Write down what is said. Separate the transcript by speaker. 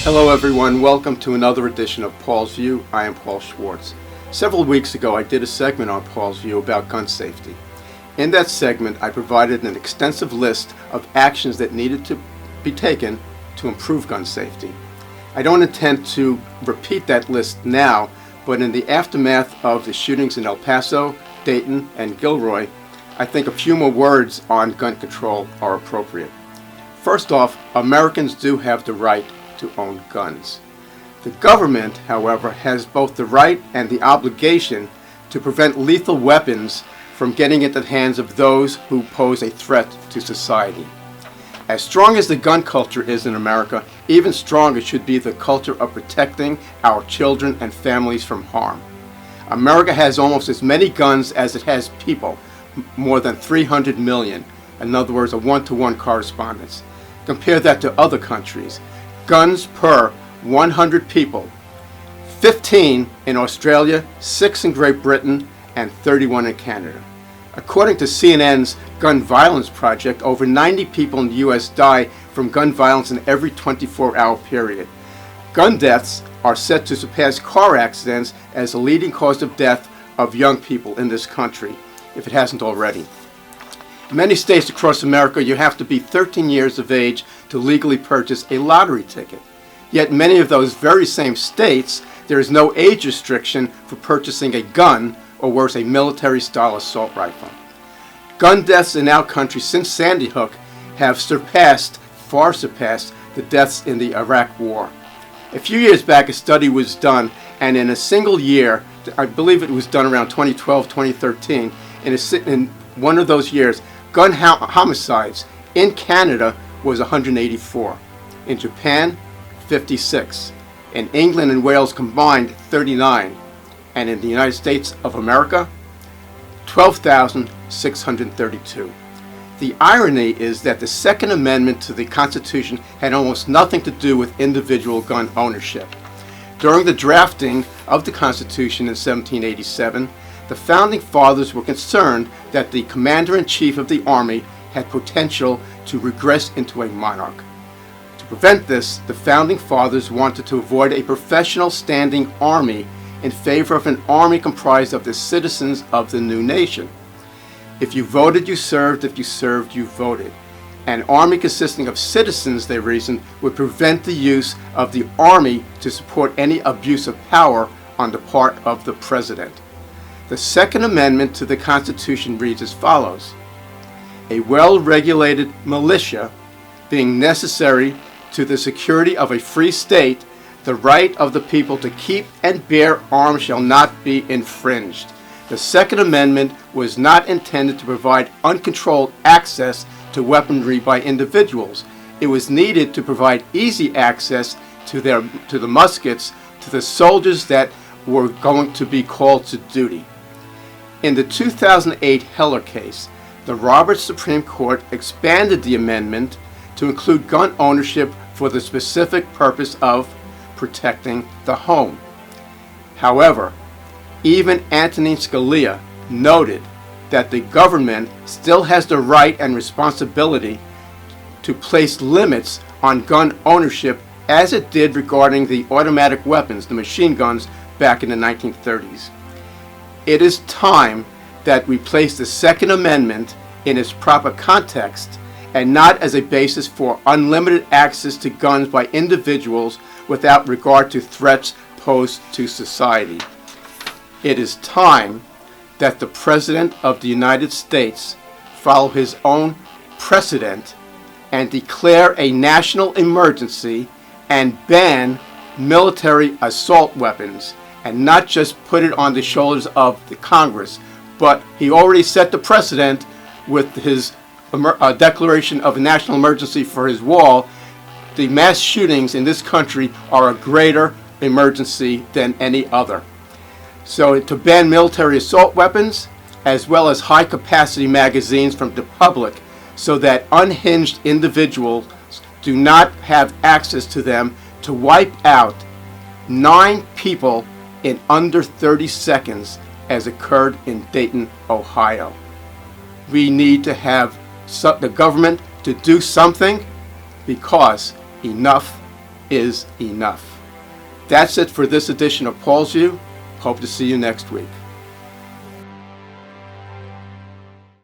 Speaker 1: Hello everyone, welcome to another edition of Paul's View. I am Paul Schwartz. Several weeks ago I did a segment on Paul's View about gun safety. In that segment I provided an extensive list of actions that needed to be taken to improve gun safety. I don't intend to repeat that list now, but in the aftermath of the shootings in El Paso, Dayton, and Gilroy, I think a few more words on gun control are appropriate. First off, Americans do have the right to own guns. The government, however, has both the right and the obligation to prevent lethal weapons from getting into the hands of those who pose a threat to society. As strong as the gun culture is in America, even stronger should be the culture of protecting our children and families from harm. America has almost as many guns as it has people, more than 300 million. In other words, a one-to-one correspondence. Compare that to other countries. Guns per 100 people, 15 in Australia, 6 in Great Britain, and 31 in Canada. According to CNN's Gun Violence Project, over 90 people in the U.S. die from gun violence in every 24-hour period. Gun deaths are set to surpass car accidents as the leading cause of death of young people in this country, if it hasn't already. In many states across America, you have to be 13 years of age to legally purchase a lottery ticket. Yet in many of those very same states, there is no age restriction for purchasing a gun, or worse, a military-style assault rifle. Gun deaths in our country since Sandy Hook have far surpassed the deaths in the Iraq War. A few years back, a study was done, and in a single year, I believe it was done around 2012, 2013, in one of those years, gun homicides in Canada was 184. In Japan, 56. In England and Wales combined, 39. And in the United States of America, 12,632. The irony is that the Second Amendment to the Constitution had almost nothing to do with individual gun ownership. During the drafting of the Constitution in 1787, the Founding Fathers were concerned that the Commander-in-Chief of the Army had potential to regress into a monarch. To prevent this, the Founding Fathers wanted to avoid a professional standing army in favor of an army comprised of the citizens of the new nation. If you voted, you served. If you served, you voted. An army consisting of citizens, they reasoned, would prevent the use of the army to support any abuse of power on the part of the president. The Second Amendment to the Constitution reads as follows: a well-regulated militia being necessary to the security of a free state, the right of the people to keep and bear arms shall not be infringed. The Second Amendment was not intended to provide uncontrolled access to weaponry by individuals. It was needed to provide easy access to the muskets to the soldiers that were going to be called to duty. In the 2008 Heller case, the Roberts Supreme Court expanded the amendment to include gun ownership for the specific purpose of protecting the home. However, even Antonin Scalia noted that the government still has the right and responsibility to place limits on gun ownership, as it did regarding the automatic weapons, the machine guns, back in the 1930s. It is time that we place the Second Amendment in its proper context and not as a basis for unlimited access to guns by individuals without regard to threats posed to society. It is time that the President of the United States follow his own precedent and declare a national emergency and ban military assault weapons, and not just put it on the shoulders of the Congress, but he already set the precedent with his declaration of a national emergency for his wall. The mass shootings in this country are a greater emergency than any other. So to ban military assault weapons, as well as high-capacity magazines from the public, so that unhinged individuals do not have access to them, to wipe out 9 people in under 30 seconds, as occurred in Dayton, Ohio. We need to have the government to do something, because enough is enough. That's it for this edition of Paul's View. Hope to see you next week.